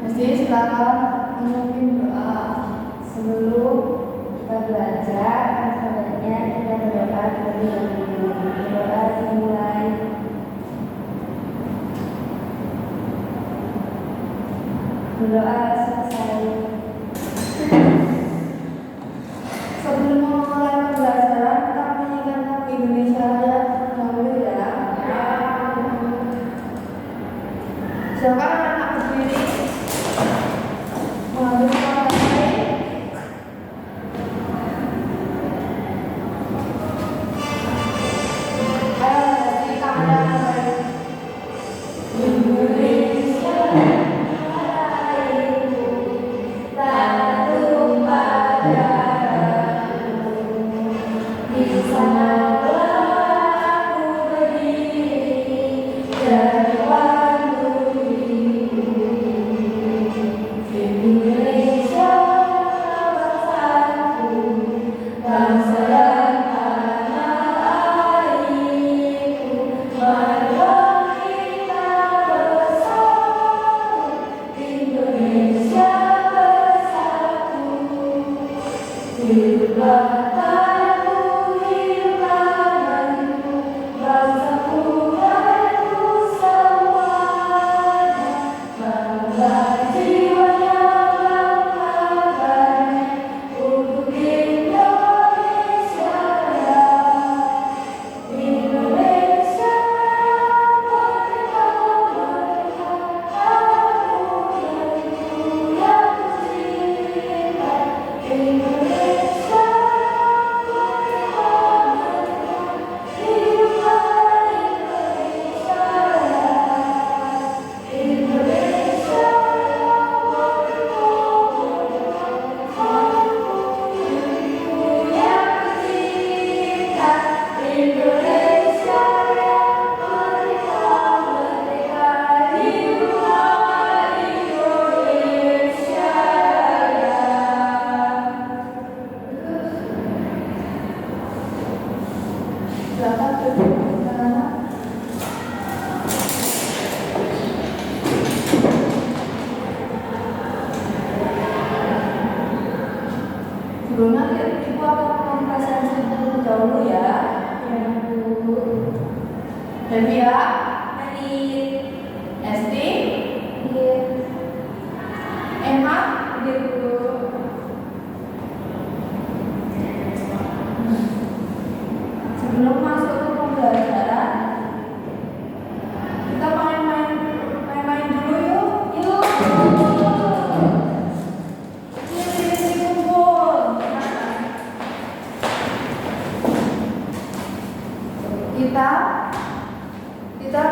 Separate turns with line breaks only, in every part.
Jadi silakan memimpin doa sebelum kita belajar. Sebenarnya kita berdoa terlebih dahulu. Doa dimulai. Berdoa selesai. Sebelum memulai pembelajaran, kita menyanyikan lagu Indonesia Raya terlebih dahulu ya. Silakan anak-anak berdiri. Mengambil tempat lain. Ayo, jadi kamera baik. Indonesia Rayaku, tak tumpah darahku. Di sanalah aku berdiri, jadi wandu Indonesia bangsaku, bangsa dan tanah airku. Marilah kita bersatu, Indonesia bersatu. Hiduplah tanahku, hiduplah negeriku, bangsaku dan semuanya. Bangga jiwanya, bangga badannya, untuk Indonesia Raya. Indonesia merdeka, merdeka, aku negeriku yang kucinta. Indonesia merdeka, merdeka, hiduplah Indonesia Raya. Indonesia merdeka, merdeka, aku negeriku yang kucinta. Indonesia merdeka, merdeka, hiduplah Indonesia Raya. Silakan duduk anak-anak. Sebelumnya Ibu akan mempresentasi terlebih dahulu ya. Ready ya? Ready. Esti? Iya. Emma? Dia dulu. Sebelum masuk ke pembelajaran, kita main-main dulu yuk. Yuk. Sini kumpul. Kita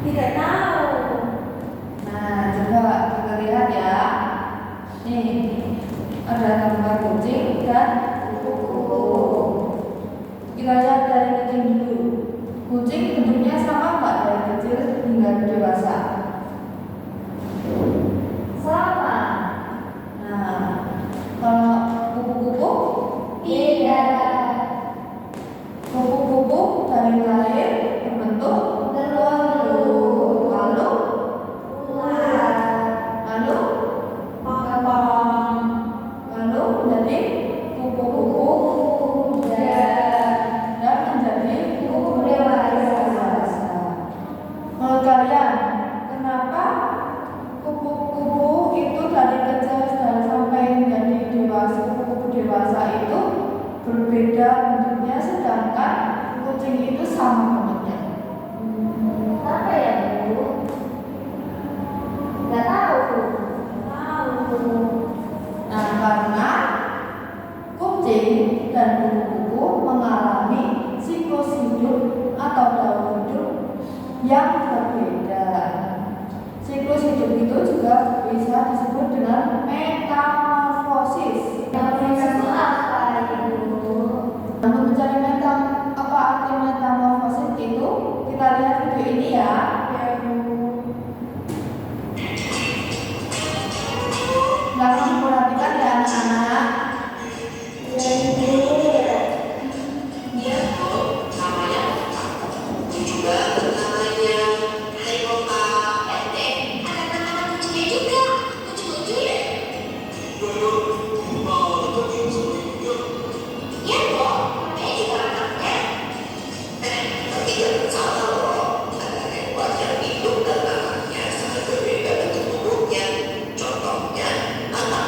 Tidak tahu.
Nah, coba kita lihat ya. Nih, ada gambar kucing dan kupu-kupu. Kita lihat dari kucing dulu. Kucing bentuknya sama nggak dari kecil hingga dewasa?
Sama.
Nah, kalau kupu-kupu,
Tidak.
kupu-kupu dari lahir berbentuk telur, lalu
Ular.
lalu
Pangpang.
lalu menjadi kupu-kupu muda dan menjadi kupu dewasa. Menurut kalian, kenapa kupu-kupu itu dari kecil dan sampai menjadi dewasa, kupu-kupu dewasa itu berbeda bentuknya, sedangkan kucing itu sama bentuknya?
Apa ya, Bu? Nggak tahu. Tahu.
Nah, karena kucing dan kupu-kupu mengalami siklus hidup atau daur hidup yang berbeda. Siklus hidup itu juga bisa disebut dengan metamorfosis.
Metamorfosis itu apa, Ibu?
Untuk mencari apa arti metamorfosis itu, kita lihat video ini ya. Langsung perhatikan ya anak-anak.
Ya, Ibu.
Dia tuh namanya juga namanya Harimau pendek. Ada nama lucunya juga, lucu-lucu ya. Iya kok, namanya juga anaknya. Tapi jangan salah loh, ada hewan yang hidup dan anaknya sangat berbeda bentuk tubuhnya. Contohnya anak.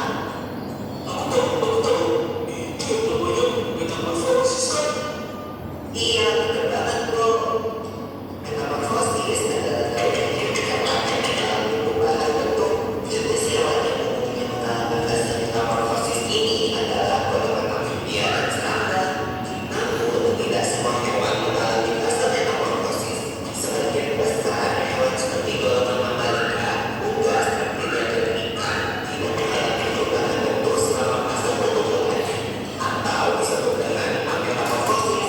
Iya, betul banget bro. Metamorfosis adalah terjadi karena dalam perubahan bentuk jenis hewan yang umumnya mengalami fase metamorfosis ini adalah golongan amfibia dan serangga. Namun, tidak semua hewan mengalami fase metamorfosis. Sebagian besar hewan seperti golongan mamalia, unggas, reptilia, dan ikan tidak mengalami perubahan bentuk selama fase pertumbuhan atau disebut dengan ametamorfosis.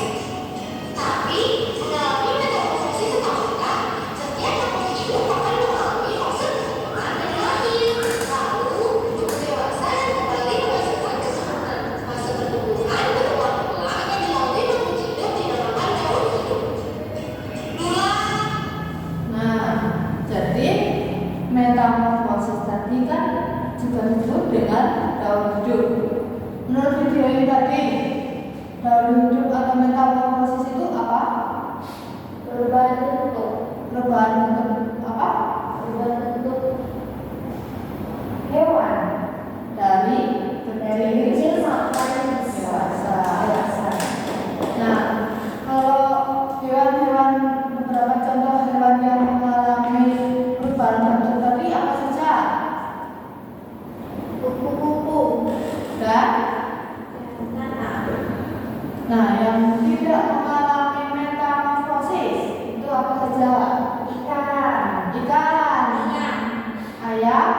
Tapi mengalami metamorfosis sementara, setiap makhluk hidup akan mengalami fase perkembangan dari lahir, lalu tumbuh dewasa dan kembali merasakan kesenangan. Fase pertumbuhan berulang-ulang yang dilalui makhluk hidup dinamakan daur hidup.
Nah, jadi metamorfosis tadi kan juga disebut dengan daur hidup. Menurut video ini tadi, daur hidup atau metamorfosis itu apa?
Perubahan bentuk.
Perubahan bentuk apa?
Perubahan bentuk hewan
Dari
dari kecil sampai
dewasa.
dewasa.
Nah, kalau hewan-hewan, beberapa contoh hewan yang mengalami perubahan bentuk tadi apa saja?
Kupu-kupu.
Dan
Anak.
nah, yang tidak mengalami metamorfosis itu apa saja?
Ikan.
Ikan,
Ayam.
ayam,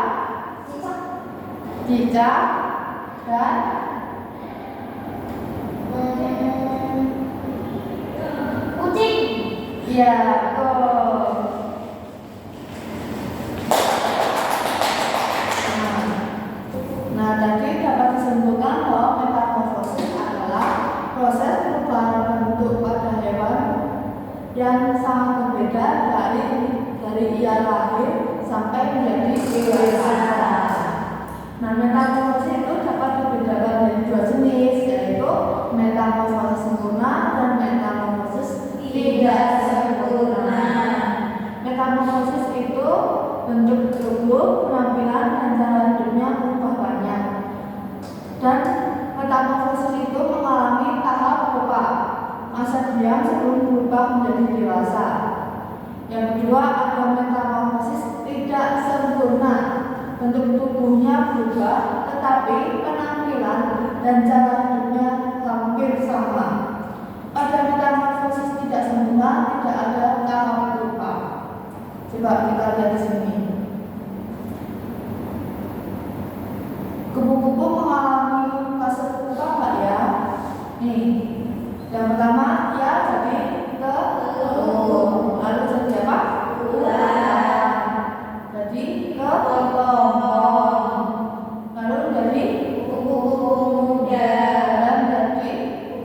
Cicak.
cicak, dan
Kucing.
iya, betul. Nah, tadi dapat disimpulkan bahwa metamorfosis adalah proses perubahan bentuk pada hewan yang sangat berbeda dari ia lahir sampai menjadi dewasa. Nah, metamorfosis itu dapat dibedakan dari dua jenis, yaitu metamorfosis sempurna dan metamorfosis tidak sempurna. Metamorfosis itu bentuk tubuh, penampilan, dan cara hidupnya berubah banyak. Dan metamorfosis itu mengalami tahap berupa masa diam sebelum berubah menjadi dewasa. Yang kedua, ada metamorfosis tidak sempurna. Bentuk tubuhnya berubah, tetapi penampilan dan cara hidupnya hampir sama. Pada metamorfosis tidak sempurna, tidak ada tahap berubah. Coba kita lihat di sini. Kupu-kupu mengalami fase berubah nggak ya? Nih, yang pertama ya jadi telur, lalu jadi apa? Bulan. Jadi kepompong, lalu jadi
Kupu-kupu muda.
dan jadi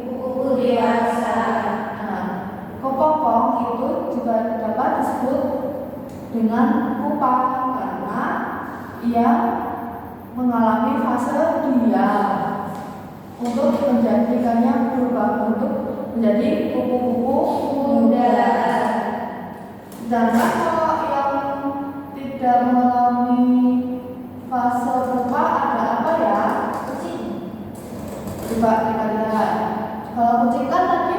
Kupu-kupu dewasa.
Nah, kepompong itu juga dapat disebut dengan pupa karena ia mengalami fase diam untuk menjadikannya berubah bentuk menjadi kupu-kupu muda. Dan kalau yang tidak mengalami fase pupa ada apa ya?
Kucing.
Coba kita lihat. Kalau kucing kan tadi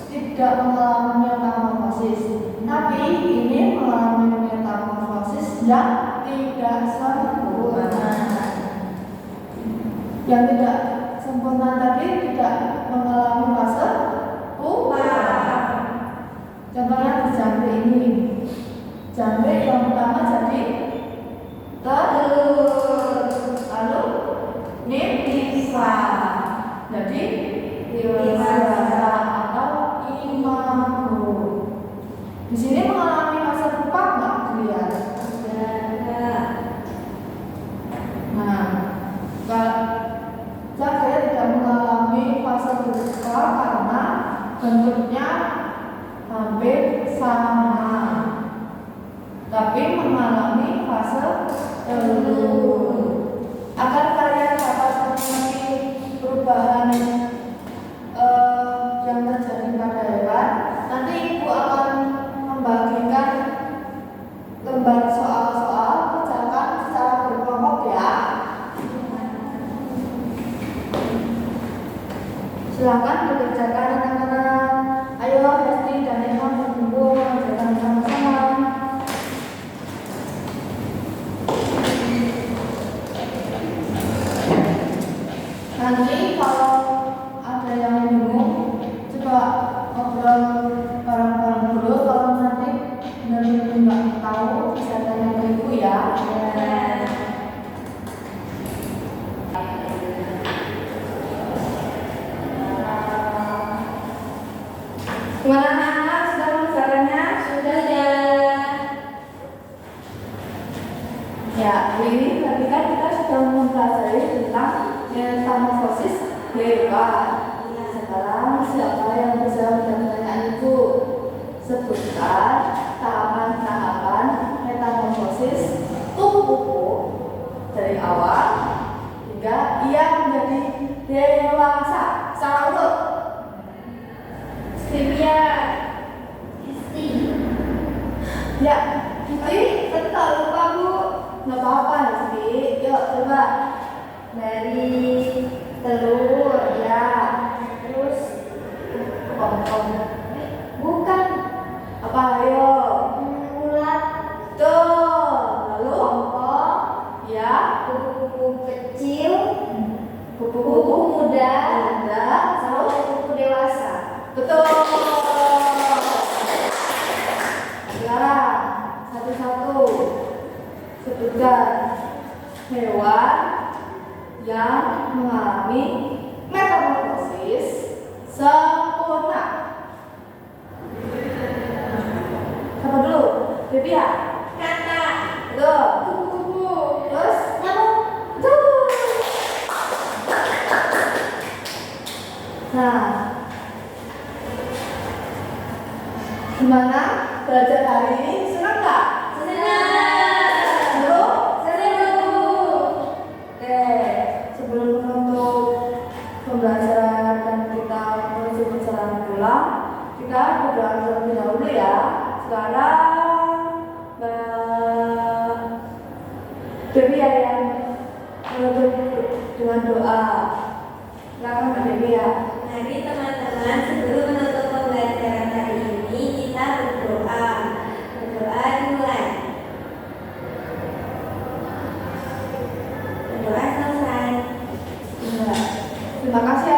tidak mengalami metamorfosis, tapi ini mengalami metamorfosis yang tidak sempurna. Yang tidak sempurna tadi tidak mengalami fase pupa. Contohnya di jangkrik ini. Jangkrik yang pertama jadi telur, lalu nimfa jadi dewasa atau imago. Di sini mengalami fase pupa nggak dilihat? Nah, saya tidak mengalami fase pupa karena bentuknya hampir sama, tapi mengalami fase telur. Agar kalian dapat mengerti perubahan yang terjadi pada hewan, nanti ibu akan membagikan lembar soal-soal, kerjakan secara berkelompok ya. Silakan dikerjakan anak-anak. Ayo Hesti dan Emma berkumpul mengerjakan sama-sama. Nanti kalau ada yang bingung, coba ngobrol bareng-bareng dulu. Kalau nanti benar-benar nggak tahu, bisa tanya ke ibu ya.
Gimana anak-anak, sudah mengerjakannya? Sudah ya.
Ya, ini tadi kan kita sudah mempelajari tentang metamorfosis hewan. Sekarang siapa yang bisa menjawab pertanyaan ibu? Sebutkan tahapan-tahapan metamorfosis kupu-kupu dari awal hingga ia menjadi dewasa. Secara urut.
Stevia. Isti.
Ya, Siti, betul lupa bu. Nggak apa-apa Siti. Yuk coba.
Dari telur ya.
Terus kepompong.
Bukan.
Apa ayo?
Ulat.
Tuh. Lalu
Kepompong.
ya
Kupu-kupu kecil.
kupu-kupu
Kupu muda.
muda.
Sampai kupu dewasa.
Betul. Sekarang satu-satu sebutkan hewan yang mengalami metamorfosis sempurna. Siapa dulu? Devi ya?
Kata.
Betul.
Kupu-kupu.
Terus
Nyamuk.
betul. Nah, gimana belajar hari ini? Senang nggak?
Senang.
Seru?
Seru.
Oke, sebelum menutup pembelajaran dan kita menuju perjalanan pulang, kita berdoa terlebih dahulu ya. Sekarang Mbak Dewi yang menutup dengan doa. Silakan Mbak Dewi ya.
Mari teman-teman, sebelum menutup pembelajaran hari ini kita berdoa. Berdoa dimulai. Berdoa selesai.
Terima kasih